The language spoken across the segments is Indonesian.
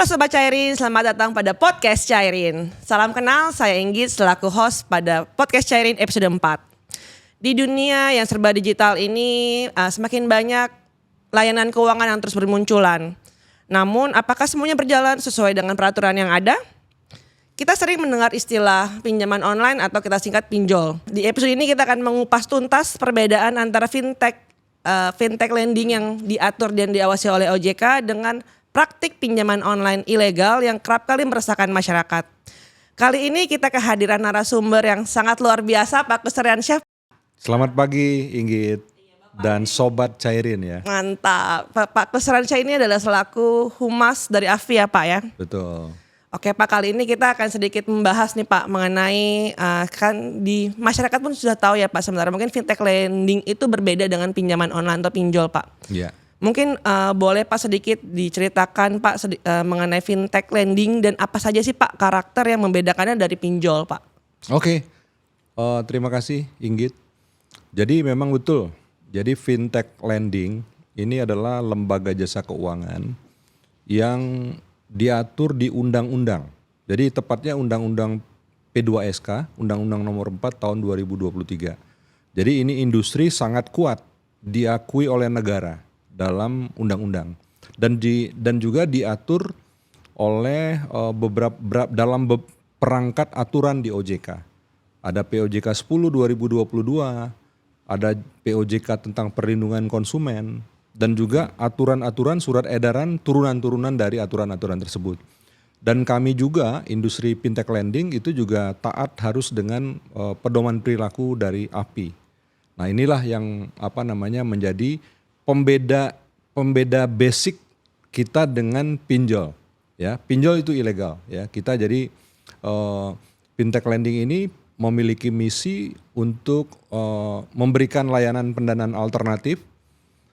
Halo Sobat Cairin, selamat datang pada Podcast Cairin. Salam kenal, saya Inggit selaku host pada Podcast Cairin episode 4. Di dunia yang serba digital ini semakin banyak layanan keuangan yang terus bermunculan. Namun apakah semuanya berjalan sesuai dengan peraturan yang ada? Kita sering mendengar istilah pinjaman online atau kita singkat pinjol. Di episode ini kita akan mengupas tuntas perbedaan antara fintech lending yang diatur dan diawasi oleh OJK dengan praktik pinjaman online ilegal yang kerap kali meresahkan masyarakat. Kali ini kita kehadiran narasumber yang sangat luar biasa, Pak Kusriansyah. Selamat pagi Inggit dan Sobat Cairin ya. Mantap, Pak Kusriansyah ini adalah selaku humas dari AFI ya Pak ya? Betul. Oke Pak, kali ini kita akan sedikit membahas nih Pak mengenai kan di masyarakat pun sudah tahu ya Pak sebenarnya mungkin fintech lending itu berbeda dengan pinjaman online atau pinjol Pak. Iya. Mungkin boleh Pak sedikit diceritakan Pak mengenai fintech lending dan apa saja sih Pak karakter yang membedakannya dari pinjol Pak? Oke. Terima kasih Inggit. Jadi memang betul. Jadi fintech lending ini adalah lembaga jasa keuangan yang diatur di undang-undang. Jadi tepatnya undang-undang P2SK, Undang-Undang Nomor 4 Tahun 2023. Jadi ini industri sangat kuat diakui oleh negara dalam undang-undang dan juga diatur oleh dalam perangkat aturan di OJK. Ada POJK 10 2022, ada POJK tentang perlindungan konsumen dan juga aturan-aturan surat edaran turunan-turunan dari aturan-aturan tersebut. Dan kami juga industri fintech lending itu juga taat harus dengan pedoman perilaku dari API. Nah, inilah yang menjadi pembeda basic kita dengan pinjol ya. Pinjol itu ilegal ya. Kita jadi fintech lending ini memiliki misi untuk memberikan layanan pendanaan alternatif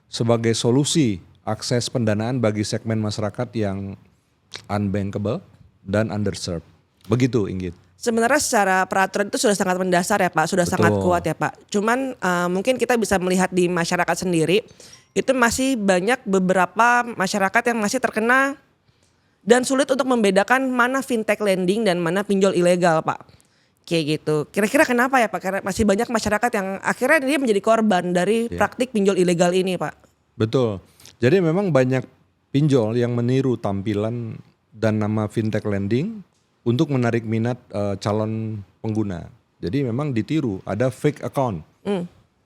sebagai solusi akses pendanaan bagi segmen masyarakat yang unbankable dan underserved. Begitu Inggit. Sebenarnya secara peraturan itu sudah sangat mendasar ya Pak, sudah Betul. sangat kuat ya Pak. Cuman mungkin kita bisa melihat di masyarakat sendiri itu masih banyak beberapa masyarakat yang masih terkena dan sulit untuk membedakan mana fintech lending dan mana pinjol ilegal Pak. Kayak gitu. Kira-kira kenapa ya Pak? Karena masih banyak masyarakat yang akhirnya dia menjadi korban dari praktik pinjol ilegal ini Pak. Betul. Jadi memang banyak pinjol yang meniru tampilan dan nama fintech lending untuk menarik minat calon pengguna. Jadi memang ditiru, ada fake account.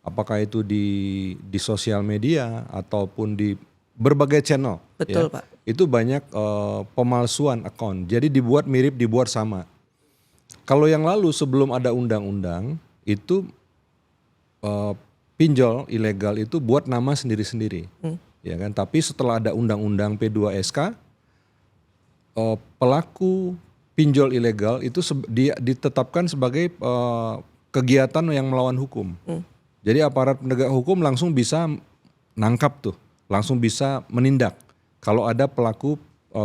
Apakah itu di sosial media ataupun di berbagai channel. Betul ya. Pak. Itu banyak pemalsuan account. Jadi dibuat mirip, dibuat sama. Kalau yang lalu sebelum ada undang-undang itu pinjol ilegal itu buat nama sendiri-sendiri. Ya kan? Tapi setelah ada undang-undang P2SK pelaku pinjol ilegal itu dia ditetapkan sebagai kegiatan yang melawan hukum. Jadi aparat penegak hukum langsung bisa nangkap tuh, langsung bisa menindak kalau ada pelaku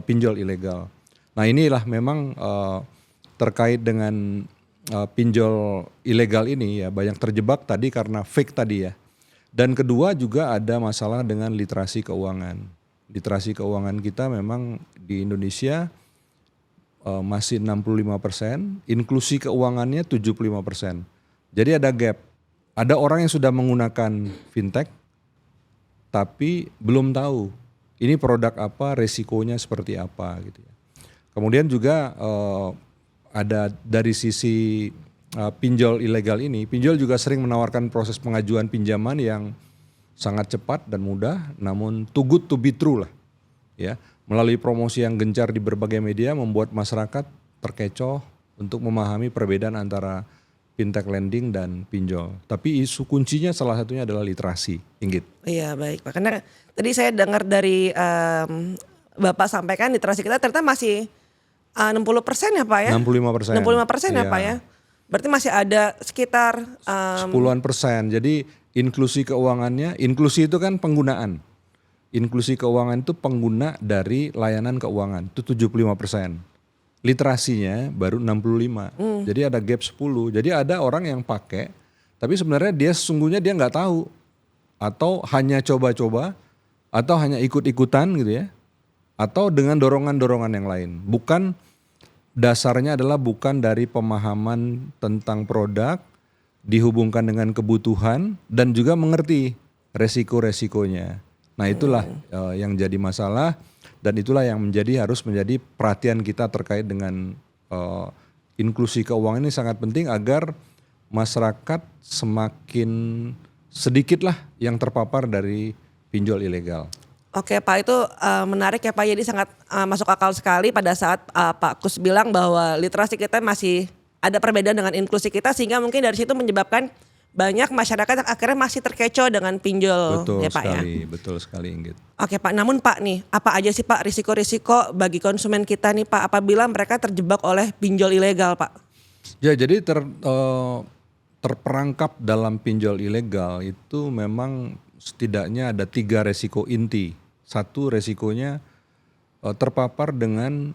pinjol ilegal. Nah inilah memang terkait dengan pinjol ilegal ini ya banyak terjebak tadi karena fake tadi ya. Dan kedua juga ada masalah dengan literasi keuangan. Literasi keuangan kita memang di Indonesia masih 65%, inklusi keuangannya 75%. Jadi ada gap. Ada orang yang sudah menggunakan fintech tapi belum tahu ini produk apa, resikonya seperti apa gitu ya. Kemudian juga ada dari sisi pinjol ilegal ini, pinjol juga sering menawarkan proses pengajuan pinjaman yang sangat cepat dan mudah, namun too good to be true lah, ya. Melalui promosi yang gencar di berbagai media membuat masyarakat terkecoh untuk memahami perbedaan antara fintech lending dan pinjol. Tapi isu kuncinya salah satunya adalah literasi, Inggit. Iya baik Pak, karena tadi saya dengar dari Bapak sampaikan literasi kita ternyata masih 60% ya Pak ya? 65%. 65% ya Iya. Pak ya? Berarti masih ada sekitar 10-an%. Jadi inklusi keuangannya, inklusi itu kan penggunaan. Inklusi keuangan itu pengguna dari layanan keuangan itu 75%. Literasinya baru 65%. Jadi ada gap 10. Jadi ada orang yang pakai tapi sebenarnya dia sesungguhnya dia nggak tahu atau hanya coba-coba atau hanya ikut-ikutan gitu ya. atau dengan dorongan-dorongan yang lain. Dasarnya adalah bukan dari pemahaman tentang produk, dihubungkan dengan kebutuhan dan juga mengerti resiko-resikonya. Nah itulah yang jadi masalah dan itulah yang harus menjadi perhatian kita terkait dengan inklusi keuangan ini sangat penting agar masyarakat semakin sedikitlah yang terpapar dari pinjol ilegal. Oke Pak, itu menarik ya Pak, jadi sangat masuk akal sekali pada saat Pak Kus bilang bahwa literasi kita masih ada perbedaan dengan inklusi kita, sehingga mungkin dari situ menyebabkan banyak masyarakat yang akhirnya masih terkecoh dengan pinjol. Betul ya Pak sekali, ya. betul sekali Inggit. Oke Pak, namun Pak nih, apa aja sih Pak risiko-risiko bagi konsumen kita nih Pak apabila mereka terjebak oleh pinjol ilegal Pak? Ya jadi terperangkap dalam pinjol ilegal itu memang setidaknya ada 3 resiko inti. Satu resikonya terpapar dengan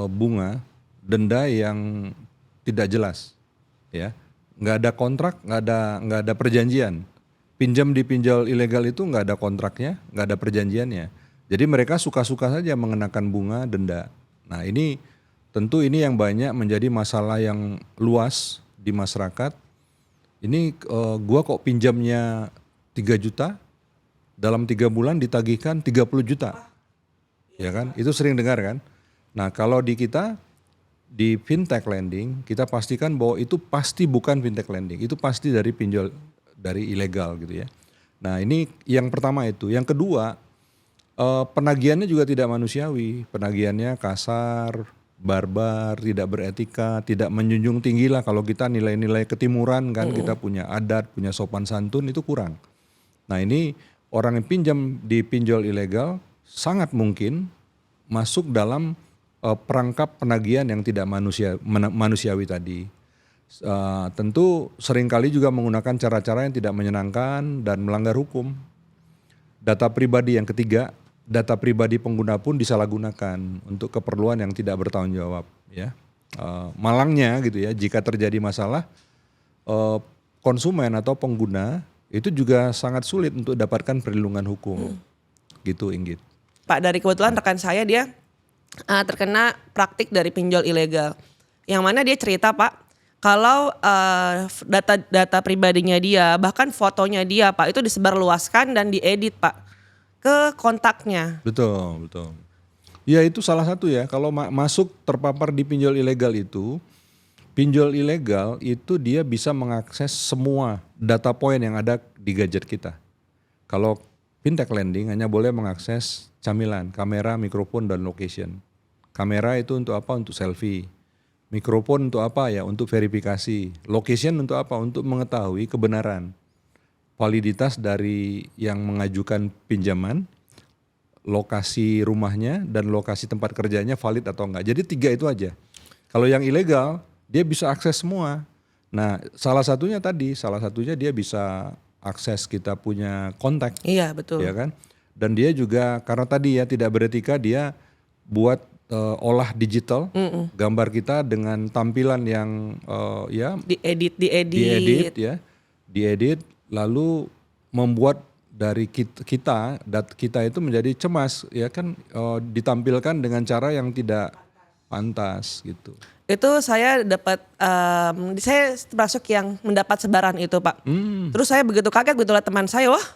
bunga denda yang tidak jelas, ya, nggak ada kontrak, nggak ada perjanjian. Pinjam di pinjol ilegal itu nggak ada kontraknya, nggak ada perjanjiannya. Jadi mereka suka-suka saja mengenakan bunga denda. Nah ini tentu ini yang banyak menjadi masalah yang luas di masyarakat. Ini gua kok pinjamnya 3 juta, dalam 3 bulan ditagihkan 30 juta. Ya kan? Itu sering dengar kan? Nah, kalau di kita di fintech lending, kita pastikan bahwa itu pasti bukan fintech lending. Itu pasti dari pinjol dari ilegal gitu ya. Nah, ini yang pertama itu. Yang kedua, penagihannya juga tidak manusiawi. Penagihannya kasar, barbar, tidak beretika, tidak menjunjung tinggi lah. Kalau kita nilai-nilai ketimuran kan, kita punya adat, punya sopan santun, itu kurang. Nah ini orang yang pinjam di pinjol ilegal sangat mungkin masuk dalam perangkap penagihan yang tidak manusiawi tadi. Tentu seringkali juga menggunakan cara-cara yang tidak menyenangkan dan melanggar hukum. Data pribadi yang ketiga, data pribadi pengguna pun disalahgunakan untuk keperluan yang tidak bertanggung jawab. Ya, malangnya gitu ya, jika terjadi masalah, konsumen atau pengguna itu juga sangat sulit untuk dapatkan perlindungan hukum. Gitu Inggit. Pak, dari kebetulan rekan saya dia terkena praktik dari pinjol ilegal. Yang mana dia cerita Pak, kalau data pribadinya dia, bahkan fotonya dia Pak, itu disebarluaskan dan diedit Pak ke kontaknya. Betul, betul. Ya itu salah satu ya, kalau masuk terpapar di pinjol ilegal itu, pinjol ilegal itu dia bisa mengakses semua data point yang ada di gadget kita. Kalau fintech lending hanya boleh mengakses camilan, kamera, mikrofon, dan location. Kamera itu untuk apa? Untuk selfie. Mikrofon untuk apa ya? Untuk verifikasi. Location untuk apa? Untuk mengetahui kebenaran, validitas dari yang mengajukan pinjaman, lokasi rumahnya, dan lokasi tempat kerjanya valid atau enggak. Jadi 3 itu aja. Kalau yang ilegal, dia bisa akses semua. Nah salah satunya dia bisa akses kita punya kontak. Iya betul. Ya kan? Dan dia juga karena tadi ya tidak beretika, dia buat olah digital gambar kita dengan tampilan yang ya diedit lalu membuat dari kita itu menjadi cemas ya kan, ditampilkan dengan cara yang tidak pantas gitu. Itu saya dapat, saya termasuk yang mendapat sebaran itu Pak. Terus saya begitu kaget begitu lihat teman saya, wah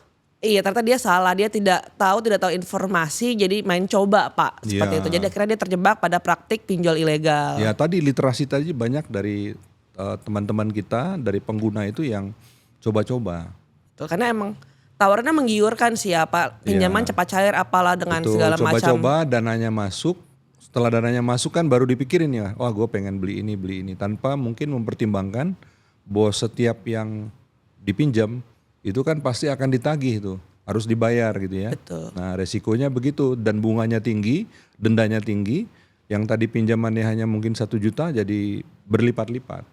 iya ternyata dia salah, dia tidak tahu informasi jadi main coba Pak. Seperti itu, jadi akhirnya dia terjebak pada praktik pinjol ilegal. Ya tadi literasi tadi banyak dari teman-teman kita, dari pengguna itu yang coba-coba. Tuh, karena emang tawarannya menggiurkan sih ya Pak, pinjaman cepat cair apalah dengan segala macam. Coba-coba dananya masuk. Setelah dananya masuk kan baru dipikirin ya, wah gue pengen beli ini, tanpa mungkin mempertimbangkan bahwa setiap yang dipinjam itu kan pasti akan ditagih tuh, harus dibayar gitu ya. Betul. Nah resikonya begitu dan bunganya tinggi, dendanya tinggi, yang tadi pinjamannya hanya mungkin 1 juta jadi berlipat-lipat.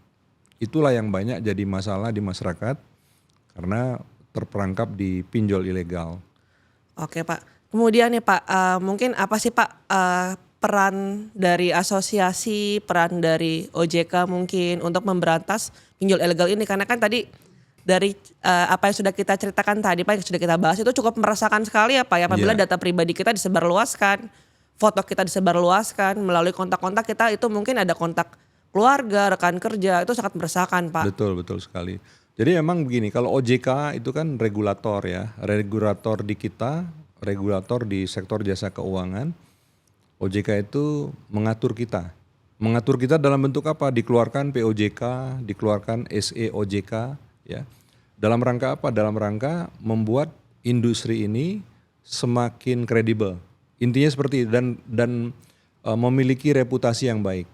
Itulah yang banyak jadi masalah di masyarakat karena terperangkap di pinjol ilegal. Oke Pak, kemudian nih Pak, mungkin apa sih Pak peran dari asosiasi, peran dari OJK mungkin untuk memberantas pinjol ilegal ini? Karena kan tadi dari apa yang sudah kita ceritakan tadi Pak, yang sudah kita bahas itu cukup meresahkan sekali ya Pak ya, apabila data pribadi kita disebarluaskan. foto kita disebarluaskan melalui kontak-kontak kita, itu mungkin ada kontak keluarga, rekan kerja, itu sangat meresahkan Pak. Betul sekali. Jadi emang begini, kalau OJK itu kan regulator ya, regulator di kita, regulator di sektor jasa keuangan. OJK itu mengatur kita. Mengatur kita dalam bentuk apa? Dikeluarkan POJK, dikeluarkan SEOJK ya. Dalam rangka apa? Dalam rangka membuat industri ini semakin kredibel. Intinya seperti itu dan memiliki reputasi yang baik.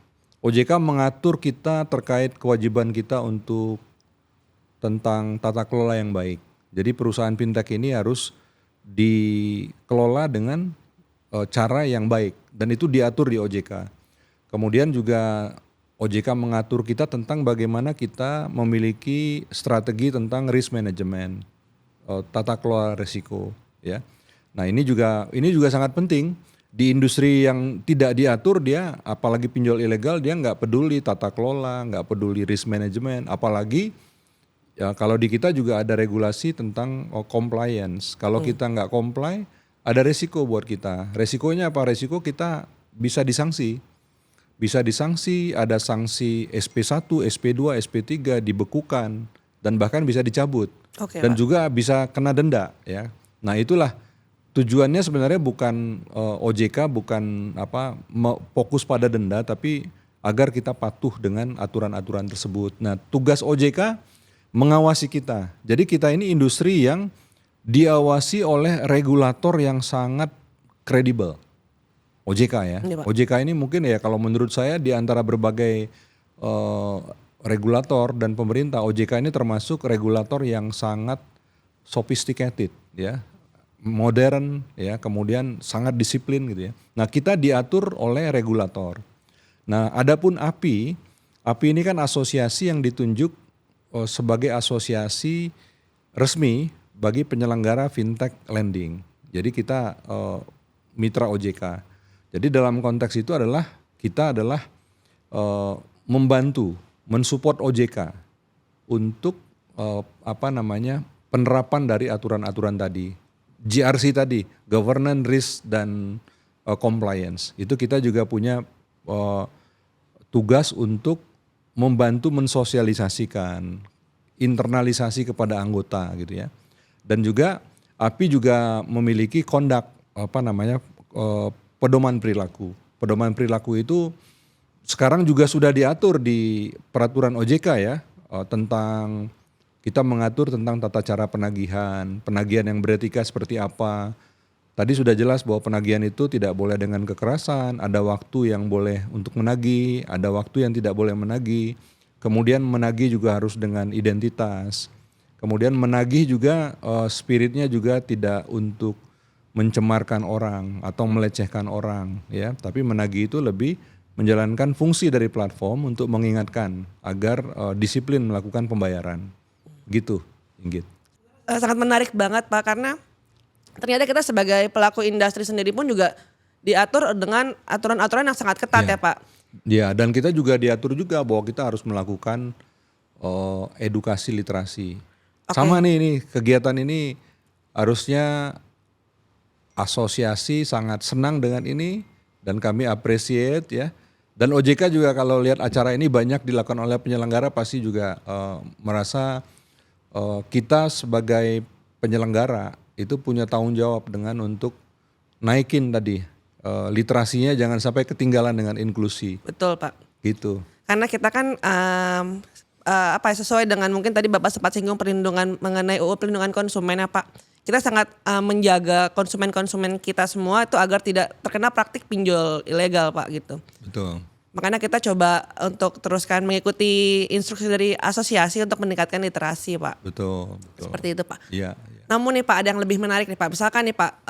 OJK mengatur kita terkait kewajiban kita untuk tentang tata kelola yang baik. Jadi perusahaan fintech ini harus dikelola dengan cara yang baik dan itu diatur di OJK. Kemudian juga OJK mengatur kita tentang bagaimana kita memiliki strategi tentang risk management, tata kelola risiko ya. Nah, ini juga sangat penting di industri yang tidak diatur, dia apalagi pinjol ilegal, dia nggak peduli tata kelola, nggak peduli risk management, apalagi ya kalau di kita juga ada regulasi tentang compliance. Kalau kita nggak comply, ada resiko buat kita. Resikonya apa? Resiko kita bisa disanksi. Bisa disanksi, ada sanksi SP1, SP2, SP3 dibekukan dan bahkan bisa dicabut. Oke, Dan Pak. juga bisa kena denda ya. Nah, itulah tujuannya sebenarnya bukan OJK bukan fokus pada denda, tapi agar kita patuh dengan aturan-aturan tersebut. Nah, tugas OJK mengawasi kita. Jadi kita ini industri yang diawasi oleh regulator yang sangat kredibel. OJK ya. Iya, Pak. OJK ini mungkin ya kalau menurut saya di antara berbagai regulator dan pemerintah, OJK ini termasuk regulator yang sangat sophisticated ya. Modern ya, kemudian sangat disiplin gitu ya. Nah, kita diatur oleh regulator. Nah, adapun API ini kan asosiasi yang ditunjuk sebagai asosiasi resmi bagi penyelenggara fintech lending. Jadi kita mitra OJK. Jadi dalam konteks itu kita adalah membantu, mensupport OJK untuk penerapan dari aturan-aturan tadi. GRC tadi, governance, risk dan compliance. Itu kita juga punya tugas untuk membantu mensosialisasikan, internalisasi kepada anggota gitu ya. Dan juga API juga memiliki pedoman perilaku. Pedoman perilaku itu sekarang juga sudah diatur di peraturan OJK ya, tentang kita mengatur tentang tata cara penagihan yang beretika seperti apa. Tadi sudah jelas bahwa penagihan itu tidak boleh dengan kekerasan, ada waktu yang boleh untuk menagih, ada waktu yang tidak boleh menagih. Kemudian menagih juga harus dengan identitas. Kemudian menagih juga spiritnya juga tidak untuk mencemarkan orang atau melecehkan orang ya, tapi menagih itu lebih menjalankan fungsi dari platform untuk mengingatkan agar disiplin melakukan pembayaran. Gitu, Inggit. Sangat menarik banget Pak, karena ternyata kita sebagai pelaku industri sendiri pun juga diatur dengan aturan-aturan yang sangat ketat ya Pak. Ya, dan kita juga diatur juga bahwa kita harus melakukan edukasi literasi. Oke. Sama nih kegiatan ini harusnya asosiasi sangat senang dengan ini dan kami appreciate ya. Dan OJK juga kalau lihat acara ini banyak dilakukan oleh penyelenggara pasti juga merasa kita sebagai penyelenggara itu punya tanggung jawab dengan untuk naikin tadi literasinya, jangan sampai ketinggalan dengan inklusi. Betul Pak. Gitu. Karena kita kan sesuai dengan mungkin tadi Bapak sempat singgung perlindungan mengenai UU perlindungan konsumen ya Pak. Kita sangat menjaga konsumen-konsumen kita semua itu agar tidak terkena praktik pinjol ilegal Pak gitu. Betul. Makanya kita coba untuk teruskan mengikuti instruksi dari asosiasi untuk meningkatkan literasi Pak. Betul. Seperti itu Pak. Iya. Namun nih Pak, ada yang lebih menarik nih Pak. Misalkan nih Pak,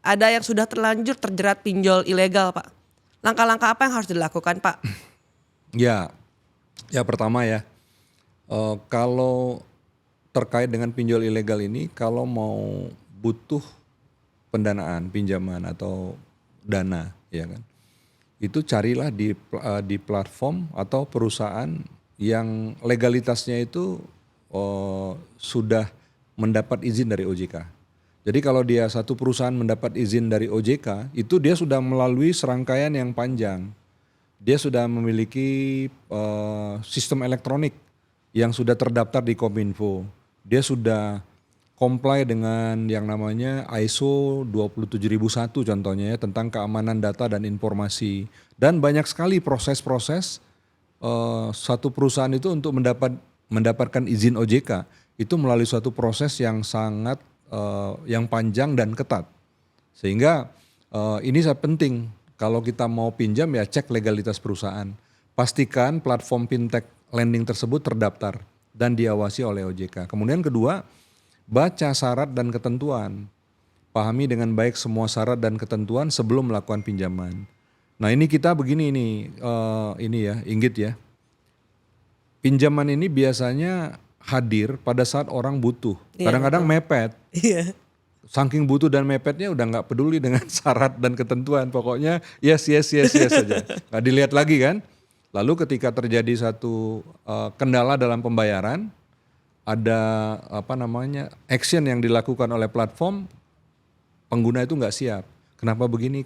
ada yang sudah terlanjur terjerat pinjol ilegal Pak. Langkah-langkah apa yang harus dilakukan Pak? Ya pertama ya, kalau terkait dengan pinjol ilegal ini, kalau mau butuh pendanaan, pinjaman atau dana ya kan, itu carilah di platform atau perusahaan yang legalitasnya itu sudah mendapat izin dari OJK. Jadi kalau dia satu perusahaan mendapat izin dari OJK, itu dia sudah melalui serangkaian yang panjang. Dia sudah memiliki sistem elektronik yang sudah terdaftar di Kominfo. Dia sudah comply dengan yang namanya ISO 27001 contohnya ya, tentang keamanan data dan informasi. Dan banyak sekali proses-proses satu perusahaan itu untuk mendapatkan izin OJK itu melalui suatu proses yang sangat yang panjang dan ketat. Sehingga ini sangat penting kalau kita mau pinjam ya cek legalitas perusahaan. Pastikan platform fintech lending tersebut terdaftar dan diawasi oleh OJK. Kemudian kedua, baca syarat dan ketentuan. Pahami dengan baik semua syarat dan ketentuan sebelum melakukan pinjaman. Nah ini kita begini ini ya Inggit ya. Pinjaman ini biasanya hadir pada saat orang butuh. Kadang-kadang mepet. Iya. Saking butuh dan mepetnya udah nggak peduli dengan syarat dan ketentuan. Pokoknya yes saja. Nggak dilihat lagi kan. Lalu ketika terjadi satu kendala dalam pembayaran, ada action yang dilakukan oleh platform, pengguna itu nggak siap. Kenapa begini.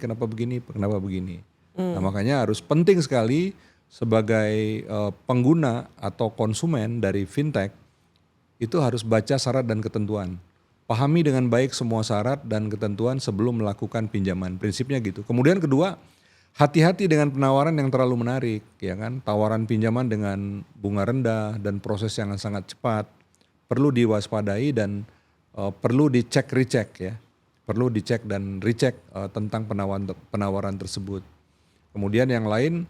Nah makanya harus penting sekali sebagai pengguna atau konsumen dari fintech, itu harus baca syarat dan ketentuan. Pahami dengan baik semua syarat dan ketentuan sebelum melakukan pinjaman. Prinsipnya gitu. Kemudian kedua, hati-hati dengan penawaran yang terlalu menarik, ya kan? Tawaran pinjaman dengan bunga rendah dan proses yang sangat cepat perlu diwaspadai dan perlu dicek recheck ya. Perlu dicek dan recheck tentang penawaran tersebut. Kemudian yang lain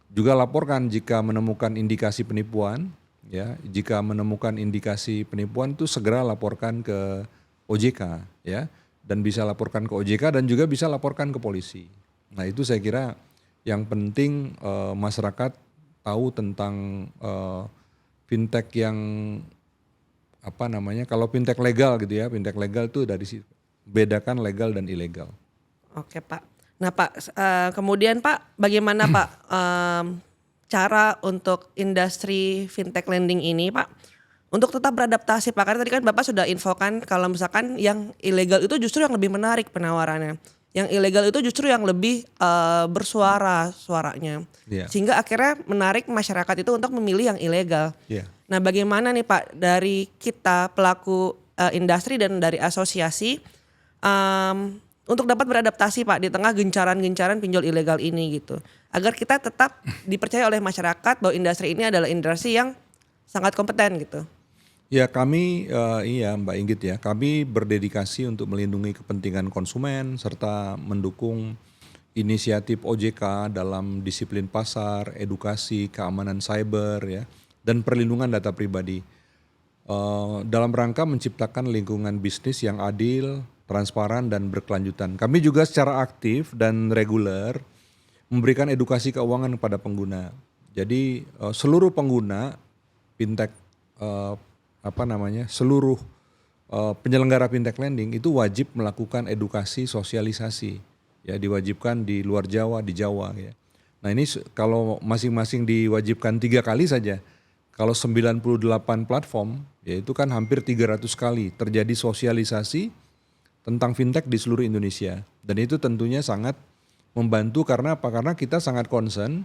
juga laporkan jika menemukan indikasi penipuan. Ya, jika menemukan indikasi penipuan itu segera laporkan ke OJK ya, dan bisa laporkan ke OJK dan juga bisa laporkan ke polisi. Nah itu saya kira yang penting masyarakat tahu tentang fintech yang kalau fintech legal gitu ya, fintech legal itu dari bedakan legal dan ilegal. Oke Pak. Nah Pak, kemudian Pak bagaimana Pak cara untuk industri fintech lending ini Pak untuk tetap beradaptasi Pak, karena tadi kan Bapak sudah infokan kalau misalkan yang ilegal itu justru yang lebih menarik penawarannya, yang ilegal itu justru yang lebih suaranya, sehingga akhirnya menarik masyarakat itu untuk memilih yang ilegal. Nah bagaimana nih Pak dari kita pelaku industri dan dari asosiasi untuk dapat beradaptasi Pak di tengah gencaran-gencaran pinjol ilegal ini gitu. Agar kita tetap dipercaya oleh masyarakat bahwa industri ini adalah industri yang sangat kompeten gitu. Ya kami Mbak Inggit ya, kami berdedikasi untuk melindungi kepentingan konsumen serta mendukung inisiatif OJK dalam disiplin pasar, edukasi, keamanan cyber ya, dan perlindungan data pribadi. Dalam rangka menciptakan lingkungan bisnis yang adil, transparan dan berkelanjutan. Kami juga secara aktif dan reguler memberikan edukasi keuangan kepada pengguna. Jadi seluruh pengguna fintech seluruh penyelenggara fintech lending itu wajib melakukan edukasi sosialisasi. Ya diwajibkan di luar Jawa, di Jawa ya. Nah ini kalau masing-masing diwajibkan 3 kali saja. Kalau 98 platform ya itu kan hampir 300 kali terjadi sosialisasi tentang fintech di seluruh Indonesia. Dan itu tentunya sangat membantu karena apa? Karena kita sangat concern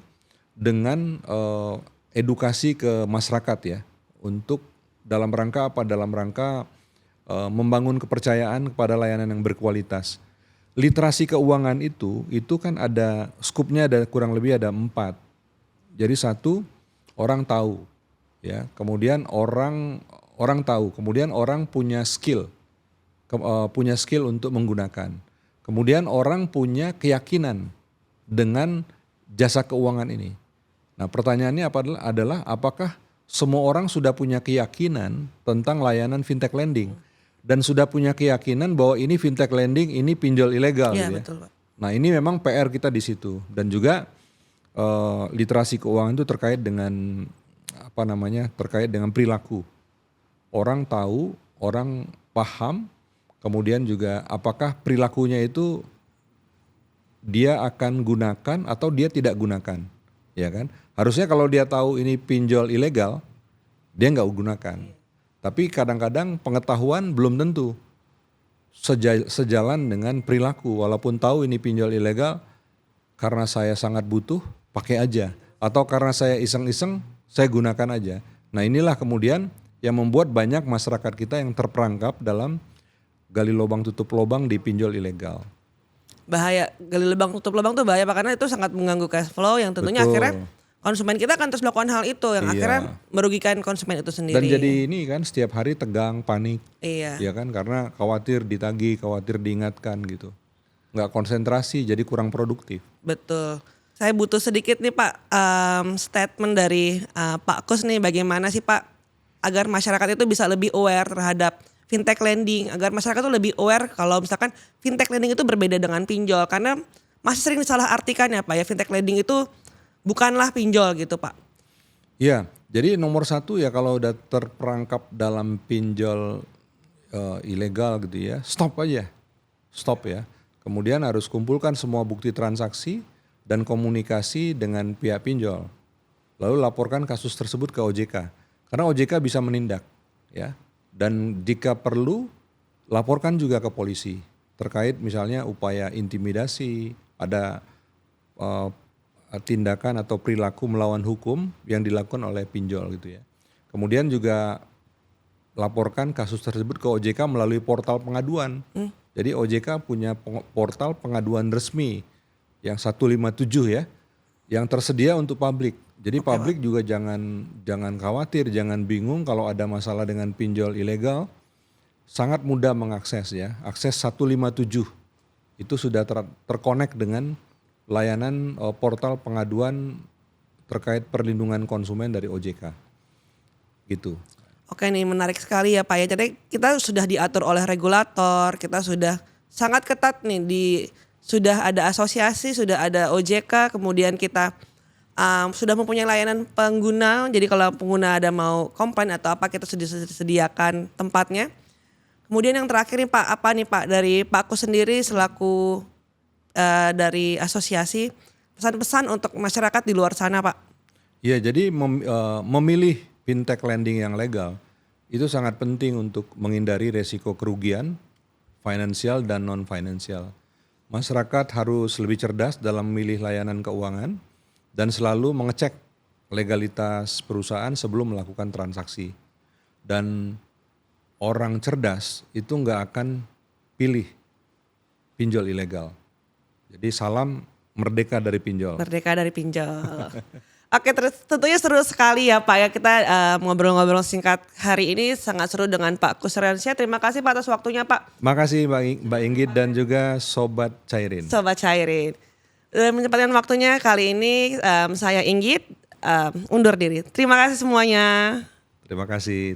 dengan edukasi ke masyarakat ya. Untuk dalam rangka apa? Dalam rangka membangun kepercayaan kepada layanan yang berkualitas. Literasi keuangan itu kan ada skupnya, ada kurang lebih ada 4. Jadi 1, orang tahu ya. Kemudian orang tahu, kemudian orang punya skill untuk menggunakan. Kemudian orang punya keyakinan dengan jasa keuangan ini. Nah pertanyaannya adalah apakah semua orang sudah punya keyakinan tentang layanan fintech lending dan sudah punya keyakinan bahwa ini fintech lending, ini pinjol ilegal ya, gitu ya. Betul, Pak. Nah ini memang PR kita di situ dan juga literasi keuangan itu terkait dengan terkait dengan perilaku. Orang tahu, orang paham, kemudian juga apakah perilakunya itu dia akan gunakan atau dia tidak gunakan, ya kan? Harusnya kalau dia tahu ini pinjol ilegal, dia nggak gunakan. Tapi kadang-kadang pengetahuan belum tentu. sejalan dengan perilaku. Walaupun tahu ini pinjol ilegal, karena saya sangat butuh, pakai aja. Atau karena saya iseng-iseng, saya gunakan aja. Nah inilah kemudian yang membuat banyak masyarakat kita yang terperangkap dalam gali lubang tutup lubang di pinjol ilegal. Bahaya, gali lubang tutup lubang tuh bahaya Pak, karena itu sangat mengganggu cash flow yang tentunya Betul. akhirnya konsumen kita akan terus melakukan hal itu yang Iya. akhirnya merugikan konsumen itu sendiri. Dan jadi ini kan setiap hari tegang, panik, Iya. ya kan, karena khawatir ditagih, khawatir diingatkan gitu. Nggak konsentrasi, jadi kurang produktif. Betul. Saya butuh sedikit nih Pak statement dari Pak Kus nih, bagaimana sih Pak agar masyarakat itu bisa lebih aware terhadap fintech lending, agar masyarakat itu lebih aware kalau misalkan fintech lending itu berbeda dengan pinjol, karena masih sering disalahartikan ya Pak ya, fintech lending itu bukanlah pinjol gitu Pak. Iya, jadi nomor satu ya kalau udah terperangkap dalam pinjol ilegal gitu ya, stop aja, stop ya. Kemudian harus kumpulkan semua bukti transaksi dan komunikasi dengan pihak pinjol. Lalu laporkan kasus tersebut ke OJK, karena OJK bisa menindak ya. Dan jika perlu laporkan juga ke polisi terkait misalnya upaya intimidasi, ada tindakan atau perilaku melawan hukum yang dilakukan oleh pinjol gitu ya. Kemudian juga laporkan kasus tersebut ke OJK melalui portal pengaduan. Jadi OJK punya portal pengaduan resmi yang 157 ya, yang tersedia untuk publik. Jadi publik juga jangan khawatir, jangan bingung kalau ada masalah dengan pinjol ilegal. Sangat mudah mengakses ya. Akses 157 itu sudah terkonek dengan layanan portal pengaduan terkait perlindungan konsumen dari OJK. Gitu. Oke nih, menarik sekali ya Pak ya. Jadi kita sudah diatur oleh regulator, kita sudah sangat ketat nih, sudah ada asosiasi, sudah ada OJK, kemudian kita sudah mempunyai layanan pengguna. Jadi kalau pengguna ada mau komplain atau apa, kita sudah sediakan tempatnya. Kemudian yang terakhir nih Pak, apa nih Pak dari Pak Kus sendiri selaku dari asosiasi, pesan-pesan untuk masyarakat di luar sana Pak? Ya, jadi memilih fintech lending yang legal itu sangat penting untuk menghindari resiko kerugian finansial dan non finansial. Masyarakat harus lebih cerdas dalam memilih layanan keuangan dan selalu mengecek legalitas perusahaan sebelum melakukan transaksi. Dan orang cerdas itu nggak akan pilih pinjol ilegal. Jadi salam merdeka dari pinjol. Merdeka dari pinjol. Oke, tentunya seru sekali ya Pak ya, kita ngobrol-ngobrol singkat hari ini sangat seru dengan Pak Kus Riansyah. Terima kasih Pak atas waktunya Pak. Makasih Mbak Inggit dan juga Sobat Cairin. Sobat Cairin. Menyempatkan waktunya kali ini saya Inggit undur diri. Terima kasih semuanya. Terima kasih.